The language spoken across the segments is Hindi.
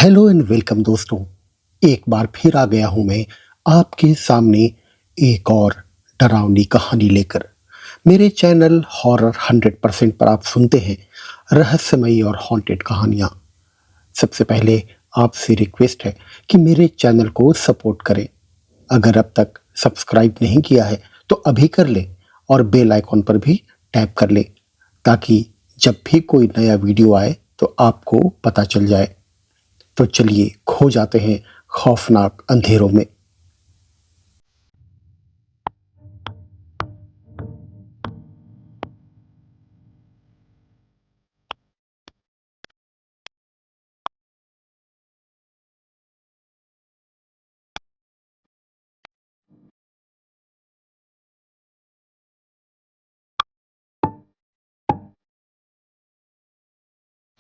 हेलो एंड वेलकम दोस्तों। एक बार फिर आ गया हूं मैं आपके सामने एक और डरावनी कहानी लेकर। मेरे चैनल हॉरर 100% पर आप सुनते हैं रहस्यमयी और हॉन्टेड कहानियां। सबसे पहले आपसे रिक्वेस्ट है कि मेरे चैनल को सपोर्ट करें। अगर अब तक सब्सक्राइब नहीं किया है तो अभी कर लें और बेल आइकॉन पर भी टैप कर लें ताकि जब भी कोई नया वीडियो आए तो आपको पता चल जाए। तो चलिए खो जाते हैं खौफनाक अंधेरों में।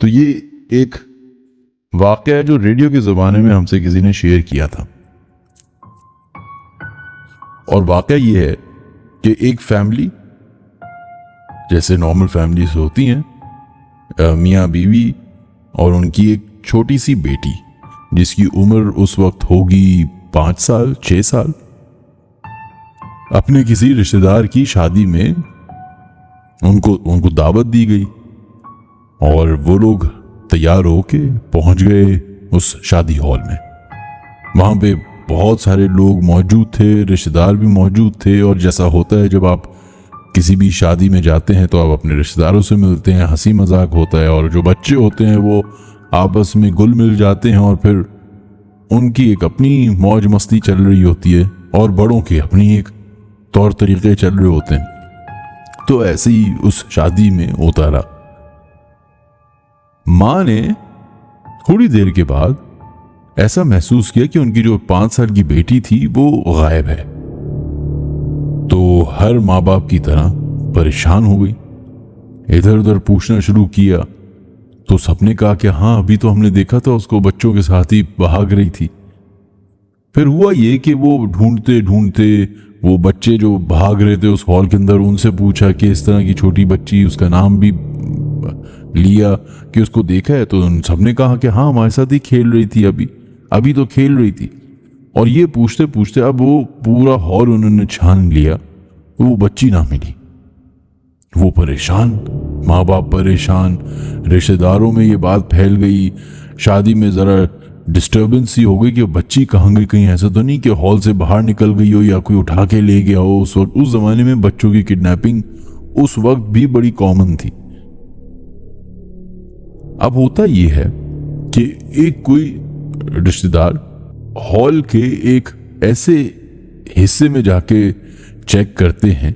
तो ये एक वाकया है जो रेडियो के ज़माने में हमसे किसी ने शेयर किया था। और वाकया ये है कि एक फैमिली, जैसे नॉर्मल फैमिलीज होती हैं, मियाँ बीवी और उनकी एक छोटी सी बेटी जिसकी उम्र उस वक्त होगी 5 साल 6 साल, अपने किसी रिश्तेदार की शादी में उनको दावत दी गई और वो लोग तैयार होके पहुंच गए उस शादी हॉल में। वहां पे बहुत सारे लोग मौजूद थे, रिश्तेदार भी मौजूद थे। और जैसा होता है जब आप किसी भी शादी में जाते हैं तो आप अपने रिश्तेदारों से मिलते हैं, हंसी मजाक होता है और जो बच्चे होते हैं वो आपस में घुल मिल जाते हैं और फिर उनकी एक अपनी मौज मस्ती चल रही होती है और बड़ों के अपनी एक तौर तरीके चल रहे होते हैं। तो ऐसे ही उस शादी में उतारा। मां ने थोड़ी देर के बाद ऐसा महसूस किया कि उनकी जो 5 साल की बेटी थी वो गायब है। तो हर माँ बाप की तरह परेशान हो गई, इधर उधर पूछना शुरू किया। तो सबने कहा कि हाँ, अभी तो हमने देखा था उसको बच्चों के साथ ही भाग रही थी। फिर हुआ ये कि वो ढूंढते ढूंढते वो बच्चे जो भाग रहे थे उस हॉल के अंदर, उनसे पूछा कि इस तरह की छोटी बच्ची, उसका नाम भी लिया कि उसको देखा है। तो उन सबने कहा कि हाँ, हमारे साथ ही खेल रही थी, अभी तो खेल रही थी। और ये पूछते पूछते अब वो पूरा हॉल उन्होंने छान लिया, वो बच्ची ना मिली। वो परेशान, माँ बाप परेशान, रिश्तेदारों में ये बात फैल गई। शादी में जरा डिस्टर्बेंस ही हो गई कि बच्ची कहाँ गई, कहीं ऐसा तो नहीं कि हॉल से बाहर निकल गई हो या कोई उठा के ले गया हो। उस जमाने में बच्चों की किडनैपिंग उस वक्त भी बड़ी कॉमन थी। अब होता यह है कि एक कोई रिश्तेदार हॉल के एक ऐसे हिस्से में जाके चेक करते हैं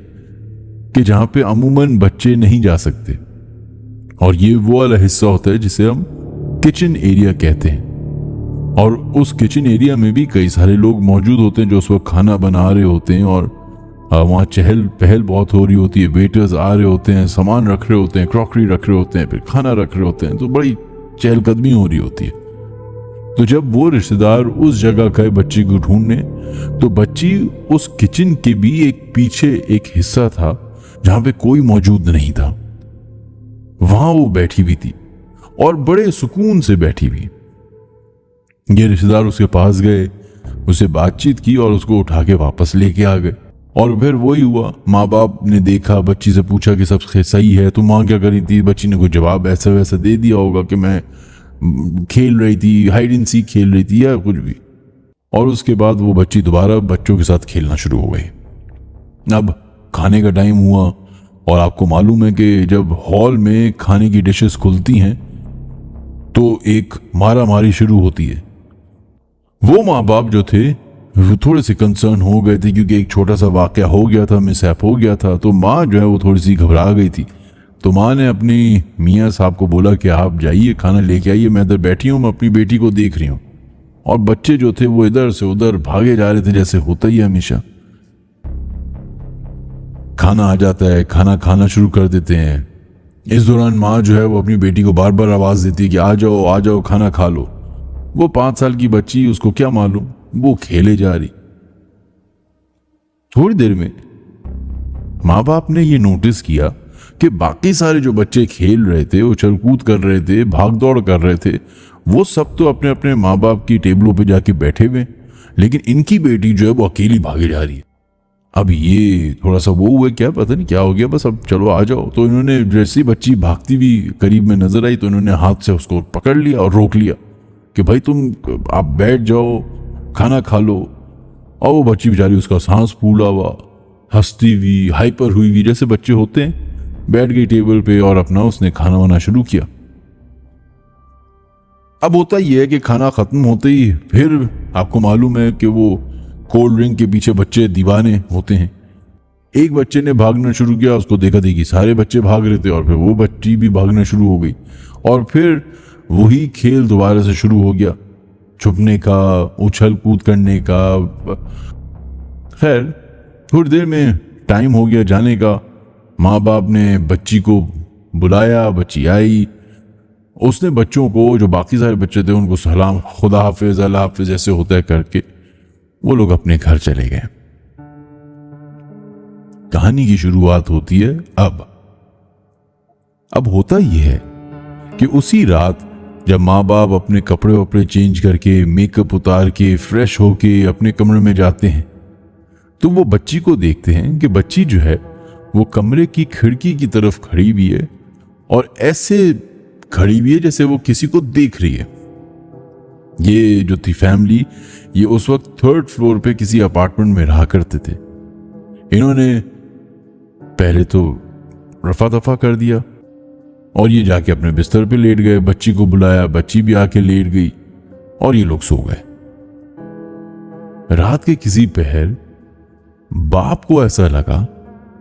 कि जहां पे अमूमन बच्चे नहीं जा सकते, और ये वो वाला हिस्सा होता है जिसे हम किचन एरिया कहते हैं। और उस किचन एरिया में भी कई सारे लोग मौजूद होते हैं जो उस वक्त खाना बना रहे होते हैं और वहाँ चहल पहल बहुत हो रही होती है। वेटर्स आ रहे होते हैं, सामान रख रहे होते हैं, क्रॉकरी रख रहे होते हैं, फिर खाना रख रहे होते हैं, तो बड़ी चहलकदमी हो रही होती है। तो जब वो रिश्तेदार उस जगह गए बच्ची को ढूंढने, तो बच्ची उस किचन के भी एक पीछे एक हिस्सा था जहां पे कोई मौजूद नहीं था। वहां वो बैठी भी थी और बड़े सुकून से बैठी भी। ये रिश्तेदार उसके पास गए, उससे बातचीत की और उसको उठा के वापस लेके आ गए। और फिर वही हुआ, माँ बाप ने देखा, बच्ची से पूछा कि सब सही है, तो माँ क्या करी थी। बच्ची ने कोई जवाब ऐसा वैसा दे दिया होगा कि मैं खेल रही थी, हाइड एंड सीक खेल रही थी या कुछ भी। और उसके बाद वो बच्ची दोबारा बच्चों के साथ खेलना शुरू हो गई। अब खाने का टाइम हुआ और आपको मालूम है कि जब हॉल में खाने की डिशेस खुलती हैं तो एक मारा मारी शुरू होती है। वो माँ बाप जो थे वो थोड़े से कंसर्न हो गए थे क्योंकि एक छोटा सा वाकया हो गया था, मिसहैप हो गया था। तो माँ जो है वो थोड़ी सी घबरा गई थी। तो माँ ने अपनी मियाँ साहब को बोला कि आप जाइए, खाना लेके आइए, मैं इधर बैठी हूँ, मैं अपनी बेटी को देख रही हूँ। और बच्चे जो थे वो इधर से उधर भागे जा रहे थे, जैसे होता ही है हमेशा। खाना आ जाता है, खाना खाना शुरू कर देते हैं। इस दौरान माँ जो है वो अपनी बेटी को बार बार आवाज देती है कि आ जाओ खाना खा लो। वो 5 साल की बच्ची, उसको क्या मालूम, वो खेले जा रही। थोड़ी देर में माँ बाप ने ये नोटिस किया कि बाकी सारे जो बच्चे खेल रहे थे, उछल कूद कर रहे थे, भाग दौड़ कर रहे थे, वो सब तो अपने अपने माँ बाप की टेबलों पे जाके बैठे हुए हैं, लेकिन इनकी बेटी जो है वो अकेली भागे जा रही है। अब ये थोड़ा सा वो हुआ, क्या पता नहीं क्या हो गया, बस अब चलो आ जाओ। तो इन्होंने जैसी बच्ची भागती हुई करीब में नजर आई तो इन्होंने हाथ से उसको पकड़ लिया और रोक लिया कि भाई आप बैठ जाओ, खाना खा लो। और वो बच्ची बेचारी, उसका सांस फूला हुआ, हंसती हुई, हाइपर हुई जैसे बच्चे होते हैं, बैठ गई टेबल पे और अपना उसने खाना वाना शुरू किया। अब होता ही है कि खाना खत्म होते ही फिर आपको मालूम है कि वो कोल्ड ड्रिंक के पीछे बच्चे दीवाने होते हैं। एक बच्चे ने भागना शुरू किया, उसको देखा देखी सारे बच्चे भाग रहे थे और फिर वो बच्ची भी भागना शुरू हो गई और फिर वही खेल दोबारा से शुरू हो गया, छुपने का, उछल कूद करने का। खैर थोड़ी देर में टाइम हो गया जाने का। माँ बाप ने बच्ची को बुलाया, बच्ची आई, उसने बच्चों को, जो बाकी सारे बच्चे थे उनको सलाम, खुदा हाफिज, अल्लाह हाफिज ऐसे होता है करके वो लोग अपने घर चले गए। कहानी की शुरुआत होती है अब होता यह है कि उसी रात जब माँ बाप अपने कपड़े वपड़े चेंज करके, मेकअप उतार के, फ्रेश होके अपने कमरे में जाते हैं तो वो बच्ची को देखते हैं कि बच्ची जो है वो कमरे की खिड़की की तरफ खड़ी हुई है और ऐसे खड़ी हुई है जैसे वो किसी को देख रही है। ये जो थी फैमिली, ये उस वक्त 3rd फ्लोर पे किसी अपार्टमेंट में रहा करते थे। इन्होंने पहले तो रफा दफा कर दिया और ये जाके अपने बिस्तर पे लेट गए। बच्ची को बुलाया, बच्ची भी आके लेट गई और ये लोग सो गए। रात के किसी पहर बाप को ऐसा लगा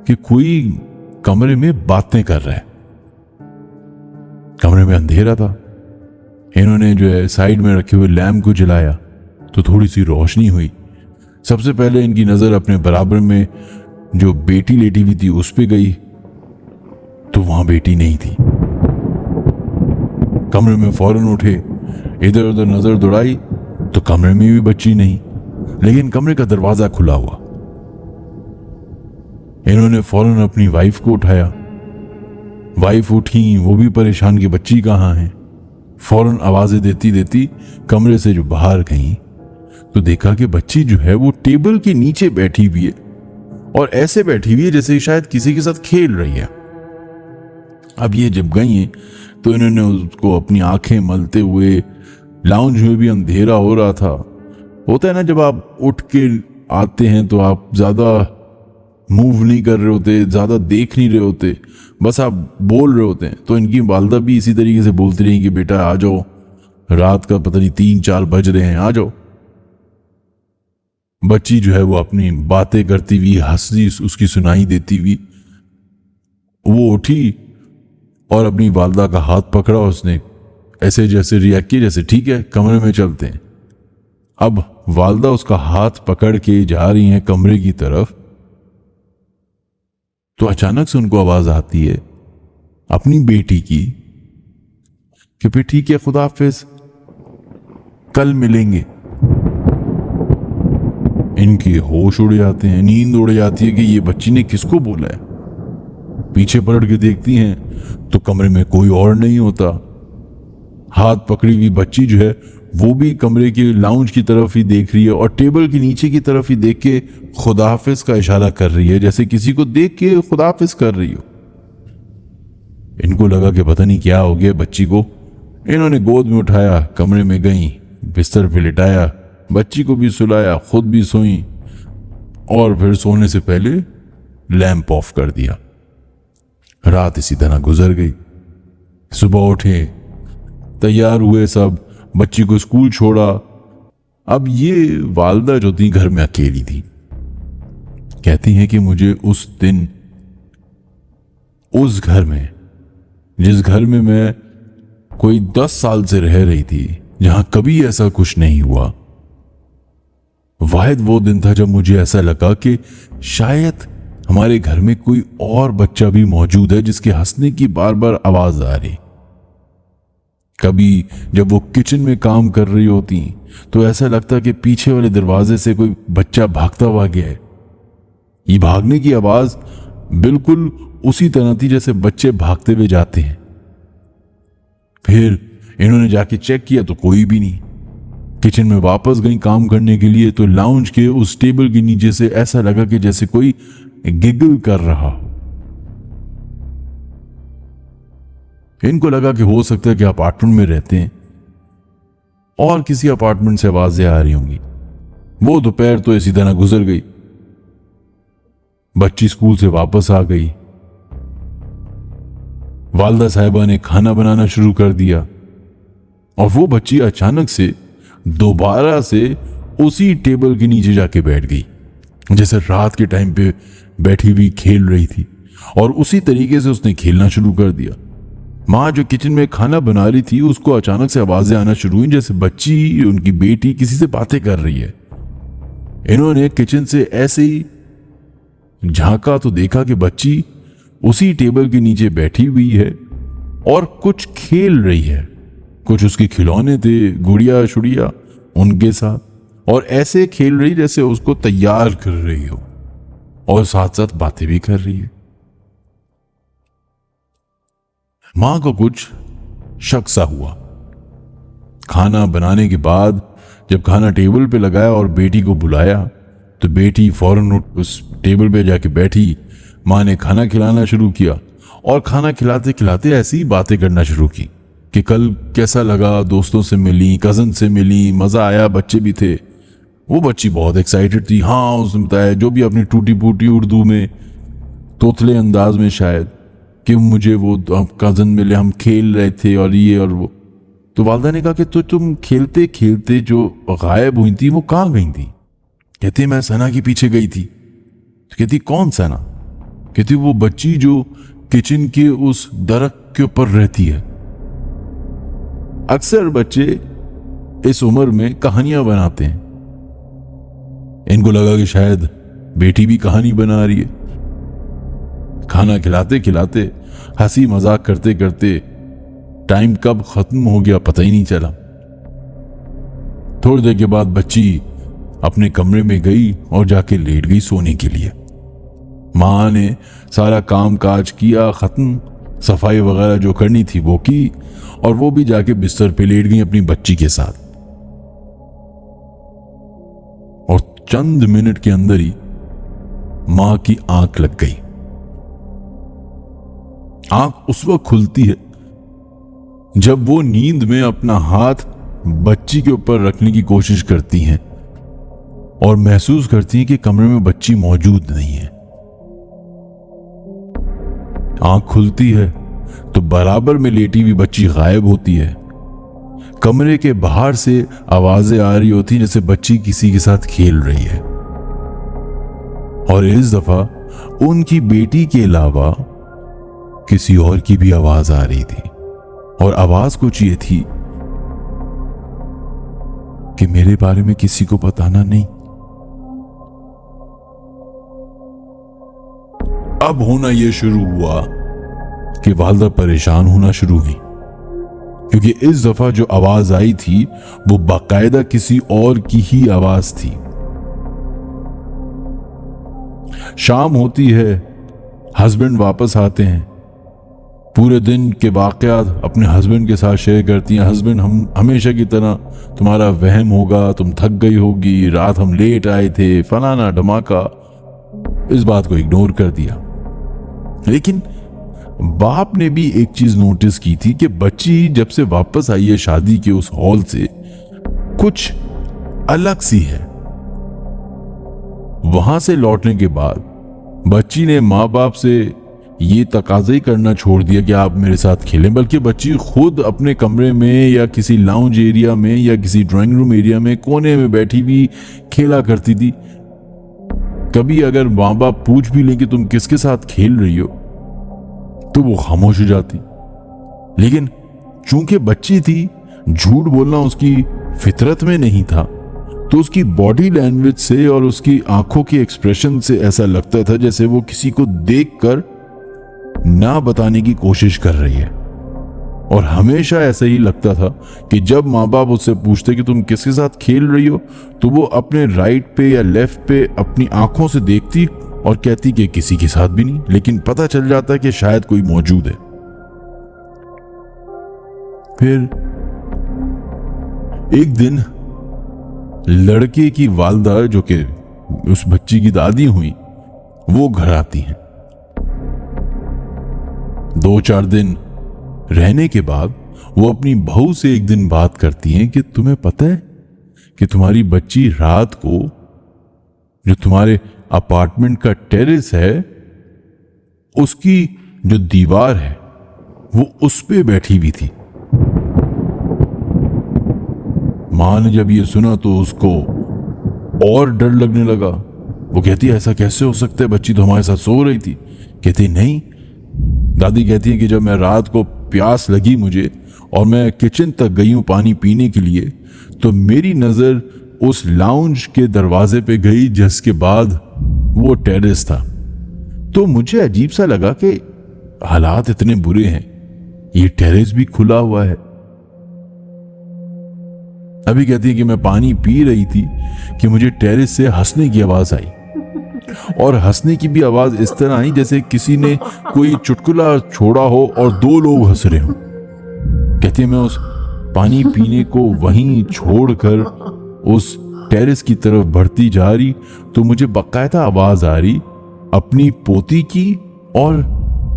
कि कोई कमरे में बातें कर रहा है। कमरे में अंधेरा था। इन्होंने जो है साइड में रखे हुए लैम्प को जलाया तो थोड़ी सी रोशनी हुई। सबसे पहले इनकी नजर अपने बराबर में जो बेटी लेटी हुई थी उस पे गई तो वहां बेटी नहीं थी। कमरे में फौरन उठे, इधर उधर नजर दौड़ाई तो कमरे में भी बच्ची नहीं, लेकिन कमरे का दरवाजा खुला हुआ। इन्होंने फौरन अपनी वाइफ को उठाया। वाइफ उठी, वो भी परेशान कि बच्ची कहाँ है। फौरन आवाजें देती देती कमरे से जो बाहर गई तो देखा कि बच्ची जो है वो टेबल के नीचे बैठी हुई है और ऐसे बैठी हुई है जैसे शायद किसी के साथ खेल रही है। अब ये जब गई तो इन्होंने उसको अपनी आंखें मलते हुए, लाउंज में भी अंधेरा हो रहा था। होता है ना, जब आप उठ के आते हैं तो आप ज्यादा मूव नहीं कर रहे होते, ज्यादा देख नहीं रहे होते, बस आप बोल रहे होते हैं। तो इनकी वालदा भी इसी तरीके से बोलती रही कि बेटा आ जाओ, रात का पता नहीं 3-4 बज रहे हैं, आ जाओ। बच्ची जो है वो अपनी बातें करती हुई, हंसी उसकी सुनाई देती हुई वो उठी और अपनी वालदा का हाथ पकड़ा। उसने ऐसे जैसे रिएक्ट किया जैसे ठीक है कमरे में चलते हैं। अब वालदा उसका हाथ पकड़ के जा रही हैं कमरे की तरफ तो अचानक से उनको आवाज आती है अपनी बेटी की कि फिर ठीक है, खुदा हाफिज, कल मिलेंगे। इनके होश उड़ जाते हैं, नींद उड़ जाती है कि ये बच्ची ने किसको बोला है। पीछे पलट के देखती हैं तो कमरे में कोई और नहीं होता। हाथ पकड़ी हुई बच्ची जो है वो भी कमरे के लाउंज की तरफ ही देख रही है और टेबल के नीचे की तरफ ही देख के खुदा हाफिज का इशारा कर रही है, जैसे किसी को देख के खुदा हाफिज कर रही हो। इनको लगा कि पता नहीं क्या हो गया बच्ची को। इन्होंने गोद में उठाया, कमरे में गई, बिस्तर पे लिटाया, बच्ची को भी सुलाया, खुद भी सोई और फिर सोने से पहले लैंप ऑफ कर दिया। रात इसी तरह गुजर गई। सुबह उठे, तैयार हुए सब, बच्ची को स्कूल छोड़ा। अब ये वालदा जो थी घर में अकेली थी। कहती हैं कि मुझे उस दिन उस घर में, जिस घर में मैं कोई 10 साल से रह रही थी, जहां कभी ऐसा कुछ नहीं हुआ, वाहिद वो दिन था जब मुझे ऐसा लगा कि शायद हमारे घर में कोई और बच्चा भी मौजूद है जिसके हंसने की बार बार आवाज आ रही। कभी जब वो किचन में काम कर रही होती तो ऐसा लगता कि पीछे वाले दरवाजे से कोई बच्चा भागता हुआ गया है। ये भागने की आवाज बिल्कुल उसी तरह थी जैसे बच्चे भागते हुए जाते हैं। फिर इन्होंने जाके चेक किया तो कोई भी नहीं। किचन में वापस गई काम करने के लिए तो लाउंज के उस टेबल के नीचे से ऐसा लगा कि जैसे कोई गिगल कर रहा हो। इनको लगा कि हो सकता है कि अपार्टमेंट में रहते हैं और किसी अपार्टमेंट से आवाजें आ रही होंगी। वो दोपहर तो इसी तरह गुजर गई। बच्ची स्कूल से वापस आ गई। वालदा साहिबा ने खाना बनाना शुरू कर दिया और वो बच्ची अचानक से दोबारा से उसी टेबल के नीचे जाके बैठ गई, जैसे रात के टाइम पे बैठी हुई खेल रही थी, और उसी तरीके से उसने खेलना शुरू कर दिया। माँ जो किचन में खाना बना रही थी उसको अचानक से आवाजें आना शुरू हुई, जैसे बच्ची, उनकी बेटी किसी से बातें कर रही है। इन्होंने किचन से ऐसे ही झांका तो देखा कि बच्ची उसी टेबल के नीचे बैठी हुई है और कुछ खेल रही है। कुछ उसके खिलौने थे, गुड़िया शुड़िया उनके साथ, और ऐसे खेल रही जैसे उसको तैयार कर रही हो और साथ साथ बातें भी कर रही है। मां को कुछ शक सा हुआ। खाना बनाने के बाद जब खाना टेबल पे लगाया और बेटी को बुलाया तो बेटी फौरन उठ उस टेबल पे जाके बैठी। मां ने खाना खिलाना शुरू किया और खाना खिलाते खिलाते ऐसी बातें करना शुरू की कि कल कैसा लगा, दोस्तों से मिली, कजन से मिली, मजा आया, बच्चे भी थे। वो बच्ची बहुत एक्साइटेड थी। हाँ, उसने बताया जो भी अपनी टूटी फूटी उर्दू में, तोतले अंदाज में शायद, कि मुझे वो कजन मिले, हम खेल रहे थे और ये और वो। तो वालदा ने कहा कि तो तुम खेलते खेलते जो गायब हुई थी वो कहाँ गई थी? कहती मैं सना के पीछे गई थी। तो कहती कौन सना? कहती वो बच्ची जो किचन के उस दरख्त के ऊपर रहती है। अक्सर बच्चे इस उम्र में कहानियां बनाते हैं। इनको लगा कि शायद बेटी भी कहानी बना रही है। खाना खिलाते खिलाते, हंसी मजाक करते करते टाइम कब खत्म हो गया पता ही नहीं चला। थोड़ी देर के बाद बच्ची अपने कमरे में गई और जाके लेट गई सोने के लिए। मां ने सारा काम काज किया खत्म, सफाई वगैरह जो करनी थी वो की, और वो भी जाके बिस्तर पे लेट गई अपनी बच्ची के साथ। और चंद मिनट के अंदर ही मां की आंख लग गई। आंख उस वक्त खुलती है जब वो नींद में अपना हाथ बच्ची के ऊपर रखने की कोशिश करती हैं और महसूस करती हैं कि कमरे में बच्ची मौजूद नहीं है। आंख खुलती है तो बराबर में लेटी हुई बच्ची गायब होती है। कमरे के बाहर से आवाजें आ रही होती जैसे बच्ची किसी के साथ खेल रही है, और इस दफा उनकी बेटी के अलावा किसी और की भी आवाज आ रही थी, और आवाज कुछ ये थी कि मेरे बारे में किसी को बताना नहीं। अब होना यह शुरू हुआ कि वालदा परेशान होना शुरू हुई, क्योंकि इस दफा जो आवाज आई थी वो बाकायदा किसी और की ही आवाज थी। शाम होती है, हस्बैंड वापस आते हैं, पूरे दिन के वाकयात अपने हस्बैंड के साथ शेयर करती हैं। हस्बैंड हम हमेशा की तरह तुम्हारा वहम होगा, तुम थक गई होगी, रात हम लेट आए थे, फलाना धमाका, इस बात को इग्नोर कर दिया। लेकिन बाप ने भी एक चीज नोटिस की थी कि बच्ची जब से वापस आई है शादी के उस हॉल से, कुछ अलग सी है। वहां से लौटने के बाद बच्ची ने माँ बाप से ये तकाजा ही करना छोड़ दिया कि आप मेरे साथ खेलें, बल्कि बच्ची खुद अपने कमरे में या किसी लाउंज एरिया में या किसी ड्राइंग रूम एरिया में कोने में बैठी भी खेला करती थी। कभी अगर माँ बाप पूछ भी लें कि तुम किसके साथ खेल रही हो तो वो खामोश हो जाती। लेकिन चूंकि बच्ची थी, झूठ बोलना उसकी फितरत में नहीं था, तो उसकी बॉडी लैंग्वेज से और उसकी आंखों के एक्सप्रेशन से ऐसा लगता था जैसे वो किसी को देखकर ना बताने की कोशिश कर रही है। और हमेशा ऐसा ही लगता था कि जब माँ बाप उससे पूछते कि तुम किसके साथ खेल रही हो, तो वो अपने राइट पे या लेफ्ट पे अपनी आंखों से देखती और कहती कि किसी के साथ भी नहीं, लेकिन पता चल जाता कि शायद कोई मौजूद है। फिर एक दिन लड़के की वालदा, जो कि उस बच्ची की दादी हुई, वो घर आती हैं। 2-4 दिन रहने के बाद वो अपनी बहू से एक दिन बात करती हैं कि तुम्हें पता है कि तुम्हारी बच्ची रात को जो तुम्हारे अपार्टमेंट का टेरेस है उसकी जो दीवार है वो उस पे बैठी हुई थी। मां ने जब ये सुना तो उसको और डर लगने लगा। वो कहती है ऐसा कैसे हो सकता है, बच्ची तो हमारे साथ सो रही थी। कहती नहीं। दादी कहती है कि जब मैं रात को प्यास लगी मुझे और मैं किचन तक गई हूं पानी पीने के लिए, तो मेरी नजर उस लाउंज के दरवाजे पे गई जिसके बाद वो टेरेस था। तो मुझे अजीब सा लगा कि हालात इतने बुरे हैं, ये टेरेस भी खुला हुआ है। अभी कहती है कि मैं पानी पी रही थी कि मुझे टेरेस से हंसने की आवाज आई, और हंसने की भी आवाज इस तरह आई जैसे किसी ने कोई चुटकुला छोड़ा हो और 2 लोग हंस रहे हो। कहती है मैं उस पानी पीने को वहीं छोड़कर उस टेरेस की तरफ बढ़ती जा रही तो मुझे बाकायदा आवाज आ रही अपनी पोती की, और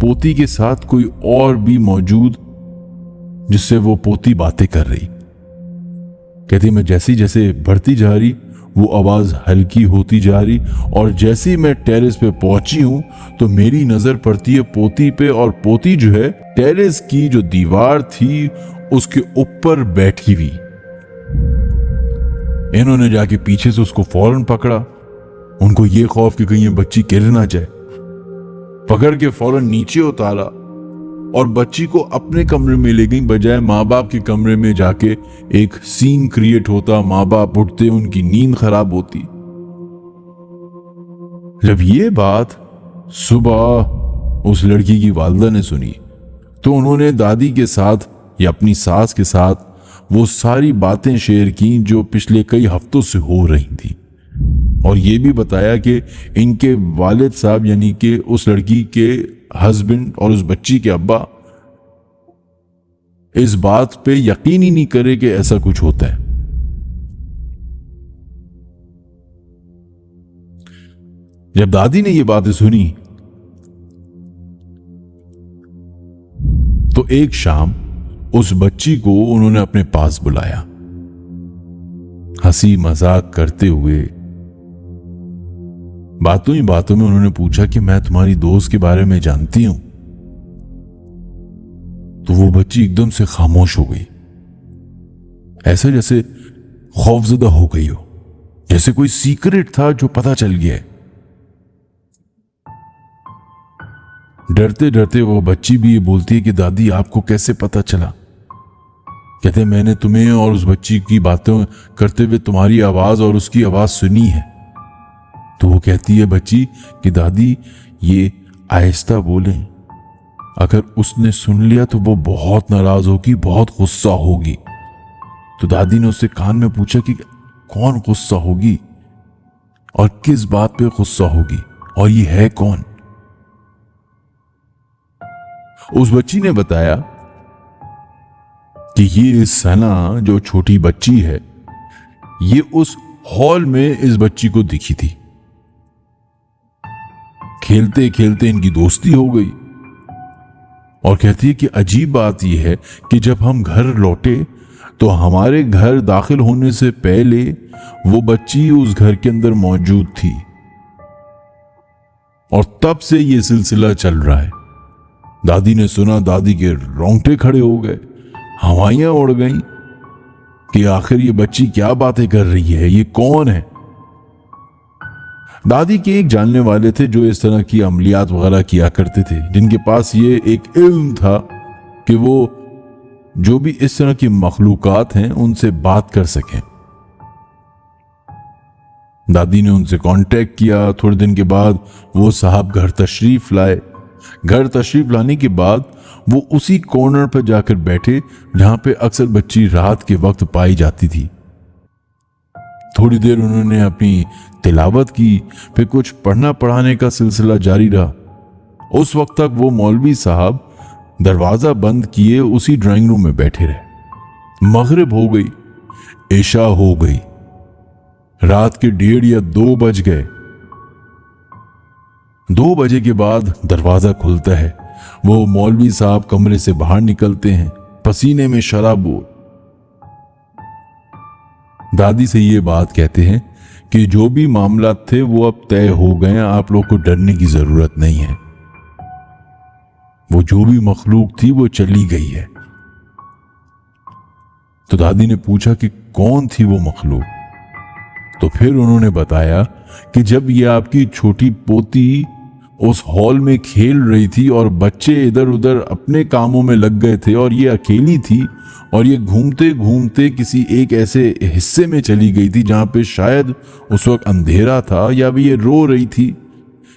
पोती के साथ कोई और भी मौजूद जिससे वो पोती बातें कर रही। कहती मैं जैसे जैसे बढ़ती जा रही वो आवाज हल्की होती जा रही, और जैसे ही मैं टेरेस पे पहुंची हूं तो मेरी नजर पड़ती है पोती पे, और पोती जो है टेरेस की जो दीवार थी उसके ऊपर बैठी हुई। इन्होंने जाके पीछे से उसको फौरन पकड़ा। उनको ये खौफ कि कहीं ये बच्ची गिर ना जाए। पकड़ के फौरन नीचे उतारा और बच्ची को अपने कमरे में ले गई, बजाय माँ बाप के कमरे में जाके एक सीन क्रिएट होता। माँ बाप उठते, उनकी नींद खराब होती। जब ये बात सुबह उस लड़की की वालिदा ने सुनी तो उन्होंने दादी के साथ या अपनी सास के साथ वो सारी बातें शेयर की जो पिछले कई हफ्तों से हो रही थी, और ये भी बताया कि इनके वालिद साहब यानी कि उस लड़की के हस्बैंड और उस बच्ची के अब्बा इस बात पे यकीन ही नहीं करे कि ऐसा कुछ होता है। जब दादी ने ये बातें सुनी तो एक शाम उस बच्ची को उन्होंने अपने पास बुलाया। हंसी मजाक करते हुए बातों ही बातों में उन्होंने पूछा कि मैं तुम्हारी दोस्त के बारे में जानती हूं। तो वो बच्ची एकदम से खामोश हो गई, ऐसे जैसे खौफजदा हो गई हो, जैसे कोई सीक्रेट था जो पता चल गया है। डरते डरते वो बच्ची भी ये बोलती है कि दादी आपको कैसे पता चला? कहते मैंने तुम्हें और उस बच्ची की बातें करते हुए तुम्हारी आवाज और उसकी आवाज सुनी है। तो वो कहती है बच्ची कि दादी ये आहिस्ता बोले, अगर उसने सुन लिया तो वो बहुत नाराज होगी, बहुत गुस्सा होगी। तो दादी ने उससे कान में पूछा कि कौन गुस्सा होगी और किस बात पे गुस्सा होगी, और ये है कौन? उस बच्ची ने बताया कि ये सना जो छोटी बच्ची है ये उस हॉल में इस बच्ची को दिखी थी। खेलते खेलते इनकी दोस्ती हो गई, और कहती है कि अजीब बात यह है कि जब हम घर लौटे तो हमारे घर दाखिल होने से पहले वो बच्ची उस घर के अंदर मौजूद थी, और तब से ये सिलसिला चल रहा है। दादी ने सुना, दादी के रोंगटे खड़े हो गए, हवाइयां उड़ गईं कि आखिर ये बच्ची क्या बातें कर रही है, ये कौन है? दादी के एक जानने वाले थे जो इस तरह की अमलियात वगैरह किया करते थे, जिनके पास ये एक इल्म था कि वो जो भी इस तरह की मखलूकात हैं उनसे बात कर सकें। दादी ने उनसे कांटेक्ट किया। थोड़े दिन के बाद वो साहब घर तशरीफ लाए। घर तशरीफ लाने के बाद वो उसी कॉर्नर पर जाकर बैठे जहां पे अक्सर बच्ची रात के वक्त पाई जाती थी। थोड़ी देर उन्होंने अपनी तिलावत की, फिर कुछ पढ़ना पढ़ाने का सिलसिला जारी रहा। उस वक्त तक वो मौलवी साहब दरवाजा बंद किए उसी ड्राइंग रूम में बैठे रहे। मगरिब हो गई। इशा हो गई। रात के 1:30 या 2 बज गए। 2 बजे के बाद दरवाजा खुलता है। वो मौलवी साहब कमरे से बाहर निकलते हैं, पसीने में शराबोर। दादी से ये बात कहते हैं कि जो भी मामला थे वो अब तय हो गए हैं, आप लोग को डरने की जरूरत नहीं है। वो जो भी मखलूक थी वो चली गई है। तो दादी ने पूछा कि कौन थी वो मखलूक। तो फिर उन्होंने बताया कि जब ये आपकी छोटी पोती उस हॉल में खेल रही थी और बच्चे इधर उधर अपने कामों में लग गए थे और ये अकेली थी, और ये घूमते घूमते किसी एक ऐसे हिस्से में चली गई थी जहां पे शायद उस वक्त अंधेरा था, या भी ये रो रही थी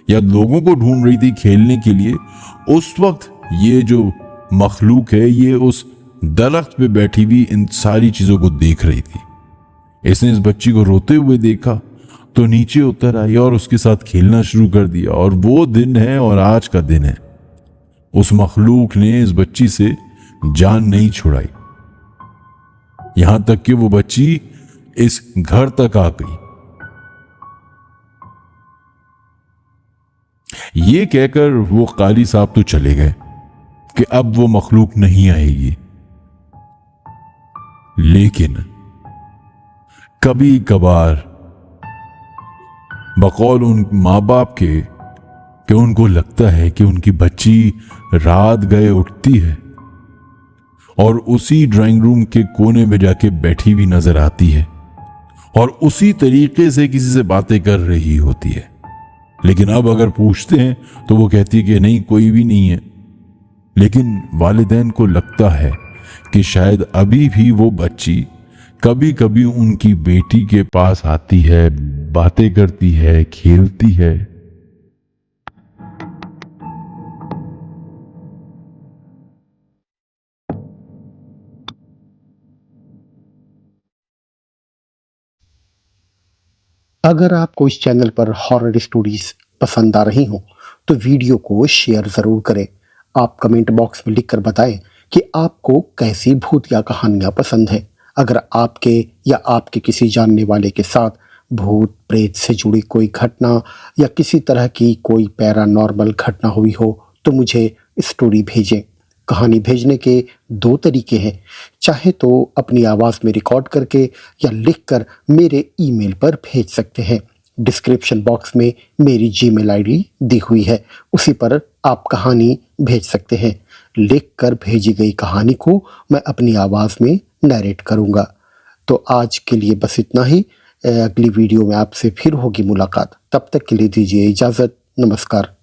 या लोगों को ढूंढ रही थी खेलने के लिए। उस वक्त ये जो मखलूक है ये उस दरख्त पे बैठी हुई इन सारी चीजों को देख रही थी। इसने इस बच्ची को रोते हुए देखा तो नीचे उतर आई और उसके साथ खेलना शुरू कर दिया। और वो दिन है और आज का दिन है। उस मखलूक ने इस बच्ची से जान नहीं छुड़ाई, यहां तक कि वो बच्ची इस घर तक आ गई। ये कहकर वो काली साहब तो चले गए कि अब वो मखलूक नहीं आएगी। लेकिन कभी कभार बकौल उन माँ बाप के कि उनको लगता है कि उनकी बच्ची रात गए उठती है और उसी ड्राइंग रूम के कोने में जाके बैठी हुई नजर आती है और उसी तरीके से किसी से बातें कर रही होती है। लेकिन अब अगर पूछते हैं तो वो कहती है कि नहीं, कोई भी नहीं है। लेकिन वालिदैन को लगता है कि शायद अभी भी वो बच्ची कभी कभी उनकी बेटी के पास आती है, बातें करती है, खेलती है। अगर आपको इस चैनल पर हॉरर स्टोरीज पसंद आ रही हो तो वीडियो को शेयर ज़रूर करें। आप कमेंट बॉक्स में लिखकर बताएं कि आपको कैसी भूतिया कहानियां पसंद हैं। अगर आपके या आपके किसी जानने वाले के साथ भूत प्रेत से जुड़ी कोई घटना या किसी तरह की कोई पैरानॉर्मल घटना हुई हो तो मुझे स्टोरी भेजें। कहानी भेजने के 2 तरीके हैं, चाहे तो अपनी आवाज़ में रिकॉर्ड करके या लिखकर मेरे ईमेल पर भेज सकते हैं। डिस्क्रिप्शन बॉक्स में मेरी जीमेल आईडी दी हुई है, उसी पर आप कहानी भेज सकते हैं। लिखकर भेजी गई कहानी को मैं अपनी आवाज़ में नरेट करूँगा। तो आज के लिए बस इतना ही। अगली वीडियो में आपसे फिर होगी मुलाकात। तब तक के लिए दीजिए इजाज़त। नमस्कार।